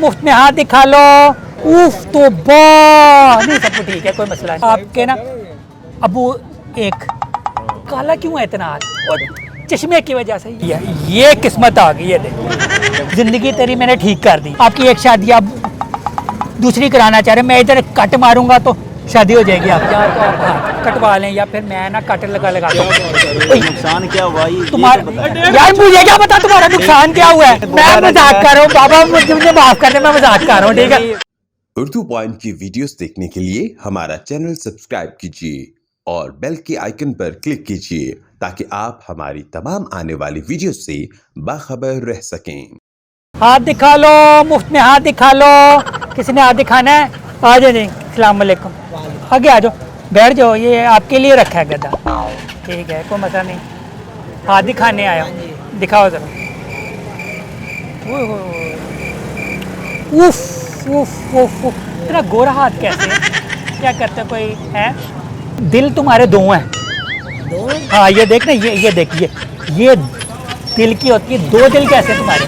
मुफ्त में हाथ दिखा लो। उफ तो नहीं, सब कुछ ठीक है, कोई मसला नहीं। आपके ना अबू एक काला क्यों है इतना हाथ? और चश्मे की वजह से ये किस्मत आ गई है। देख जिंदगी तेरी मैंने ठीक कर दी। आपकी एक शादी आप दूसरी कराना चाह रहे, मैं इधर कट मारूंगा तो शादी हो जाएगी। आप या तो आप हाथ कटवा लें या फिर मैं ना कट लगा नुकसान क्या हुआ तुम्हारा। यार मुझे क्या पता तुम्हारा नुकसान क्या हुआ है। मैं मजाक कर रहा हूँ बाबा, मुझे माफ कर दे, मैं मजाक कर रहा हूँ, ठीक है। उर्दू पॉइंट की वीडियोस देखने के लिए हमारा चैनल सब्सक्राइब कीजिए और बेल के आइकन पर क्लिक कीजिए ताकि आप हमारी तमाम आने वाली वीडियो से बाखबर रह सकें। हाथ दिखा लो, मुफ्त में हाथ दिखा लो। किसी ने हाथ दिखाना है? आ जाओ जी। अस्सलाम वालेकुम। आगे आ जाओ, बैठ जाओ, ये आपके लिए रखा है गद्दा। ठीक है, कोई मसला नहीं। हाथ दिखाने आया, दिखाओ जरा। उफ उफ उफ उफ, इतना गोरा हाथ कैसे? क्या करते कोई है? दिल तुम्हारे दो हैं। हाँ ये देख ना, ये देखिए, ये दिल की होती है, दो दिल कैसे तुम्हारे?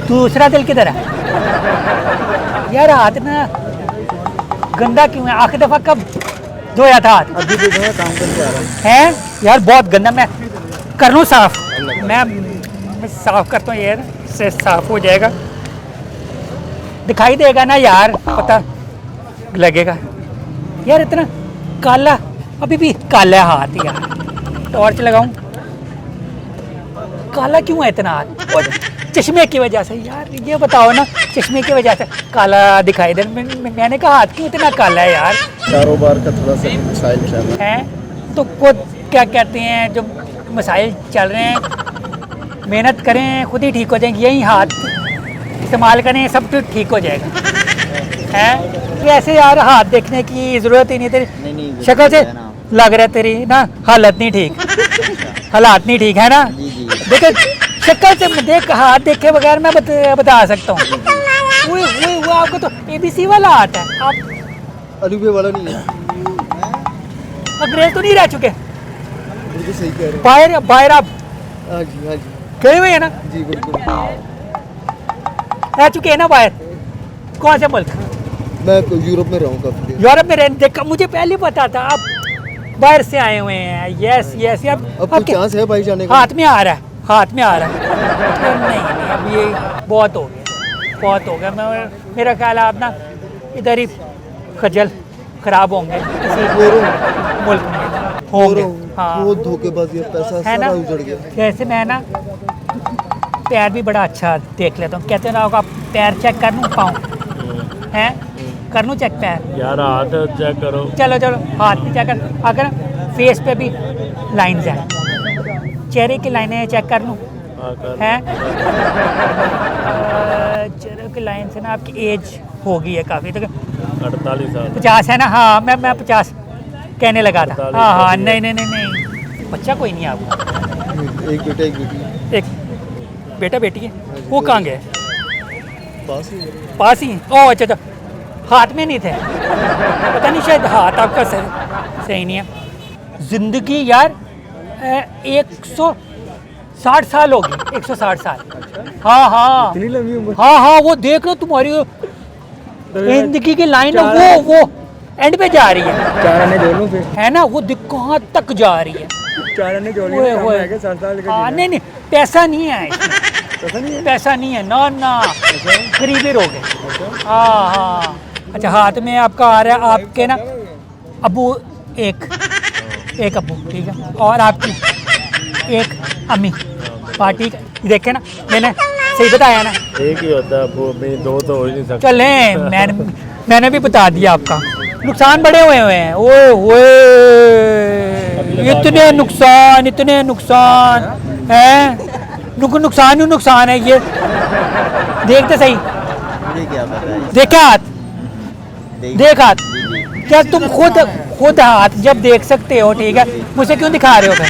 दूसरा दिल किधर है? यार हाथ ना गंदा क्यों है? आखिरी दफा कब धोया था हाथ? अभी भी जो काम करके आ रहा हूँ। है यार बहुत गंदा। मैं कर लूँ साफ? मैं साफ करता हूँ, ये से साफ हो जाएगा। दिखाई देगा ना यार, पता लगेगा। यार इतना काला, अभी भी काला है हाथ यार। टॉर्च लगाऊं? काला क्यों है इतना हाथ? और चश्मे की वजह से। यार ये बताओ ना, चश्मे की वजह से काला दिखाई दे। मैंने कहा हाथ क्यों इतना काला है यार? कारोबार का थोड़ा सा मसाइल है तो खुद क्या कहते हैं, जो मसाइल चल रहे हैं, मेहनत करें खुद ही ठीक हो जाएंगे। यही हाथ इस्तेमाल करें, सब कुछ ठीक हो जाएगा। है ऐसे यार, हाथ देखने की ज़रूरत ही नहीं। तेरी शक्ल से लग रहा है तेरी ना हालत नहीं ठीक। हालात नहीं ठीक है ना? देखो शक्ल से देख, हाथ देखे बगैर मैं बता सकता हूँ। वो आपको तो ABC वाला हाथ है। आप अलूबे वाला नहीं है। अंग्रेज तो नहीं रह चुके? बिल्कुल सही कह रहे बाहर आप हाँ जी गए हुए हैं ना? जी बिल्कुल। रह चुके हैं ना बाहर? कौन से मुल्क? मैं यूरोप में रहूँ काफी। यूरोप में रहने देखा, मुझे पहले पता था आप बाहर से आए हुए हैं। यस अब कोई चांस है भाई जाने का? हाथ में आ रहा है, हाथ में आ रहा है। नहीं अब ये बहुत हो गया, बहुत हो गया। मेरा ख्याल है आप ना इधर ही खजल खराब होंगे किसी मुल्क में होंगे। हाँ वो धोखेबाजी, पैसा है ना? सारा उजड़ गया। जैसे मैं ना पैर भी बड़ा अच्छा देख लेता हूँ। कहते ना होगा पैर चेक कर लूँ, पाऊँ हैं कर लूँ चेक पैर? यार हाथ चेक करो। चलो हाथ भी चेक कर। अगर फेस पे भी लाइंस हैं, चेहरे की लाइनें चेक कर लूँ? हैं चेहरे की लाइन से ना आपकी एज हो गई है काफ़ी, तो 48 साल 50 है ना? हाँ मैं 50 कहने लगा था। हाँ नहीं, बच्चा कोई नहीं आपको? एक बेटा एक बेटी। एक बेटा बेटी है? वो कहाँ गए? पास ही ओह अच्छा, हाथ में नहीं थे? पता नहीं, शायद हाथ आपका सही नहीं है। जिंदगी यार 160 साल होगी, 160 साल। हाँ इतनी लंबी उम्र। हाँ वो देख लो तुम्हारी जिंदगी की लाइन वो एंड पे जा रही है। 4 आने जोड़ लूं फिर? है ना? वो कहाँ तक जा रही है? 4 आने जोड़ ओए, ओए। 60 साल का हाँ नहीं पैसा नहीं है इसमें। पैसा नहीं है? पैसा नहीं है ना, गरीबी रोग है। हाँ अच्छा, हाथ में आपका आ रहा है, आपके ना अबू एक अबू, ठीक है, और आपकी एक अम्मी पार्टी। देखे ना, मैंने सही बताया ना? एक ही होता है वो, अभी दो तो हो ही नहीं सकते। चलें, मैंने भी बता दिया आपका। नुकसान बड़े हुए हैं। ओए इतने नुकसान हैं। नुकसान ही नुकसान है ये। देखते सही, मुझे क्या पता है? देखा हाथ? देख हाथ? क्या तुम खुद हाथ जब देख सकते हो, ठीक है, मुझे क्यों दिखा रहे हो फिर?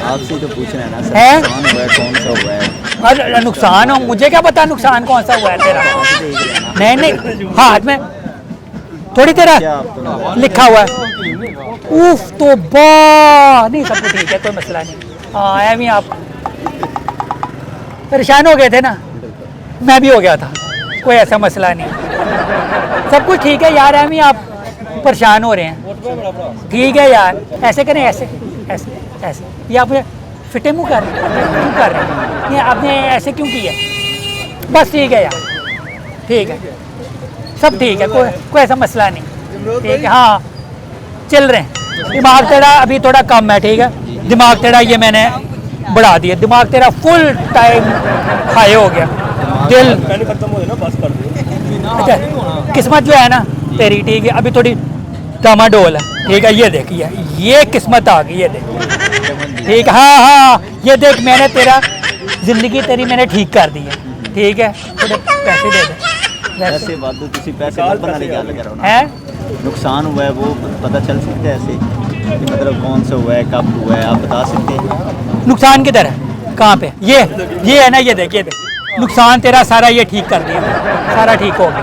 आपसे तो पूछ रहे हैं ना सर, हैं? नुकसान हुआ है, कौन सा हुआ है? अरे नुकसान हो, मुझे क्या पता नुकसान कौन सा हुआ है तेरा? नहीं हाथ में थोड़ी तेरा लिखा हुआ है। उफ तो नहीं, सब कुछ ठीक है, कोई मसला नहीं। हाँ अभी आप परेशान हो गए थे ना, मैं भी हो गया था। कोई ऐसा मसला नहीं, सब कुछ ठीक है यार। एमी आप परेशान हो रहे हैं, ठीक है यार, ऐसे करें, ऐसे ऐसे ऐसे, ये आप फिटे मुँह कर रहे हैं, क्यों कर रहे हैं ये आपने ऐसे क्यों किया? बस ठीक है यार, ठीक है, सब ठीक है, कोई ऐसा मसला नहीं, ठीक है। हाँ चल रहे हैं। दिमाग तेरा अभी थोड़ा कम है, ठीक है, दिमाग तेरा ये मैंने बढ़ा दिया, दिमाग तेरा फुल टाइम हाई हो गया, दिल अच्छा, किस्मत जो है ना तेरी, ठीक है, अभी थोड़ी डामाडोल है, ठीक है, ये देख, ये किस्मत आ गई, ये देख, ठीक है। हाँ हाँ, ये देख, मैंने तेरा जिंदगी तेरी मैंने ठीक कर दी है, ठीक है, थोड़े पैसे दे दे। ऐसे वादू तुसी पैसे मत बनाने क्या लग रहा है, नुकसान हुआ है वो पता चल सकता है ऐसे कि मतलब कौन सा हुआ है, कब हुआ है, आप बता सकते हैं? नुकसान किधर है, कहाँ पे? ये है ना, ये देख, नुकसान तेरा सारा ये ठीक कर दिया, सारा ठीक हो गया,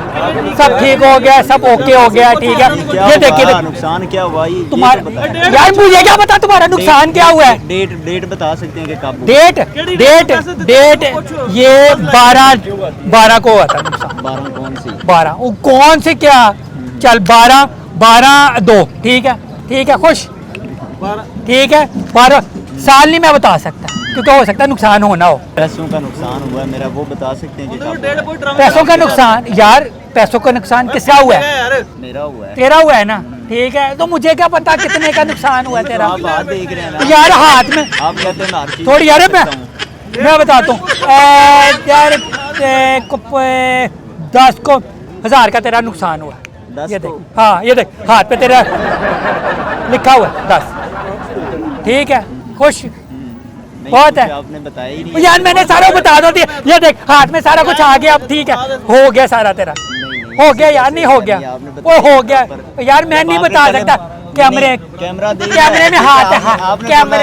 सब ठीक हो गया, सब ओके हो गया, ठीक है। ये देखिए नुकसान क्या हुआ ये तुम्हारा, तो यार मुझे क्या पता तुम्हारा नुकसान क्या हुआ है? डेट बता सकते हैं कि कब? डेट ये 12 को हुआ था नुकसान। 12 कौन सी? 12 वो कौन से क्या, चल 12/2, ठीक है, खुश, ठीक है। 12 साल नहीं मैं बता सकता, क्योंकि हो सकता है नुकसान होना हो। पैसों का नुकसान हुआ है मेरा, वो बता सकते हैं कि कब? पैसों का नुकसान यार, पैसों का नुकसान किसका हुआ है? मेरा हुआ है। तेरा हुआ है ना, ठीक है, तो मुझे क्या पता कितने का नुकसान हुआ है तेरा? आप हाथ देख रहे हैं ना यार हाथ में आप कहते हैं ना हर चीज़ थोड़ी, यार मैं बताता हूँ यार, 10 को 1000 का तेरा नुकसान हुआ, 10 ये देख, को? हाँ ये देख, हाथ पे तेरा लिखा हुआ है 10, ठीक है, खुश नहीं, बहुत कुछ है। आपने बताया ही नहीं। यार मैंने सारा बता दो दिया, ये देख हाथ में सारा कुछ आ गया, अब ठीक है, हो गया सारा तेरा, हो गया यार, नहीं हो गया, वो हो गया यार, मैं नहीं बता सकता। कैमरे में हाथ है,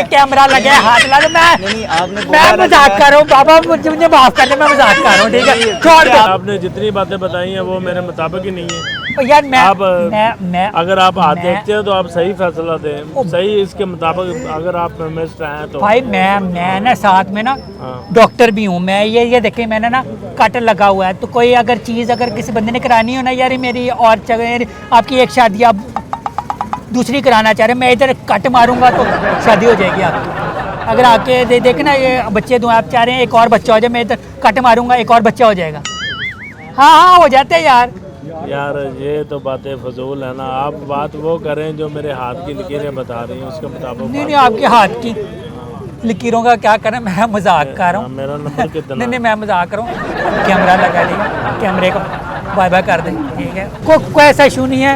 कैमरा लगे, हाथ लगे, मैं मजाक कर रहा हूँ बाबा, मुझे माफ कर दे, मैं मजाक कर रहा हूँ, ठीक है, छोड़ दे। आपने जितनी बातें बताई हैं वो मेरे मुताबिक ही नहीं है। यार मैं अगर आप हाथ देखते हैं तो आप सही फैसला दें, सही इसके मुताबिक अगर आप मिस्टर हैं तो। भाई मैं ना साथ में ना हाँ। डॉक्टर भी हूँ मैं, ये देखिए मैंने ना कट लगा हुआ है, तो कोई अगर चीज़ अगर किसी बंदे ने करानी हो ना, यार मेरी और जगह आपकी एक शादी आप दूसरी कराना चाह रहे हैं, मैं इधर कट मारूंगा तो शादी हो जाएगी आपकी। अगर आके देखे ना ये बच्चे दो, आप चाह रहे हैं एक और बच्चा हो जाए, मैं इधर कट मारूंगा एक और बच्चा हो जाएगा। हाँ हो जाते हैं यार ये तो बातें फजूल है ना, आप बात वो करें जो मेरे हाथ की लकीरें बता रही हैं उसके मुताबिक। नहीं आपके हाथ की लकीरों का क्या करें, मैं मजाक कर रहा हूँ। मेरा नंबर कितना? नहीं मैं मजाक कर रहा हूँ, कैमरा लगा लिया, कैमरे को बाय बाय कर दे, ठीक है, कोई ऐसा इशू नहीं है,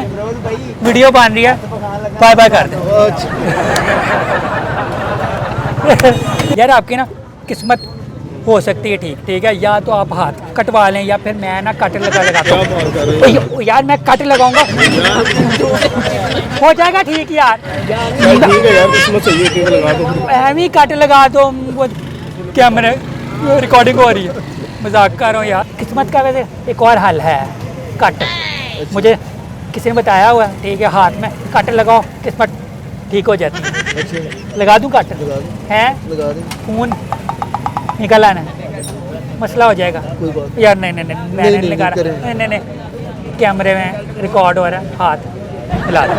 वीडियो बन रही है, बाय बाय कर दे। यार आपकी ना किस्मत हो सकती है ठीक है, या तो आप हाथ कटवा लें या फिर मैं ना कट लगाता हूँ यार, मैं कट लगाऊंगा हो जाएगा ठीक यार, ठीक है यार, किस्मत चाहिए कि लगा दो, एमी कट लगा दो, वो कैमरे रिकॉर्डिंग हो रही है, मजाक कर रहा हूँ यार। किस्मत का वैसे एक और हल है, कट, मुझे किसी ने बताया हुआ है, ठीक है, हाथ में कट लगाओ किस्मत ठीक हो जाती है। लगा दूँ कट? है खून निकल आना, मसला हो जाएगा यार। नहीं लगा रहा, नहीं कैमरे में रिकॉर्ड हो रहा है, हाथ हिला दो।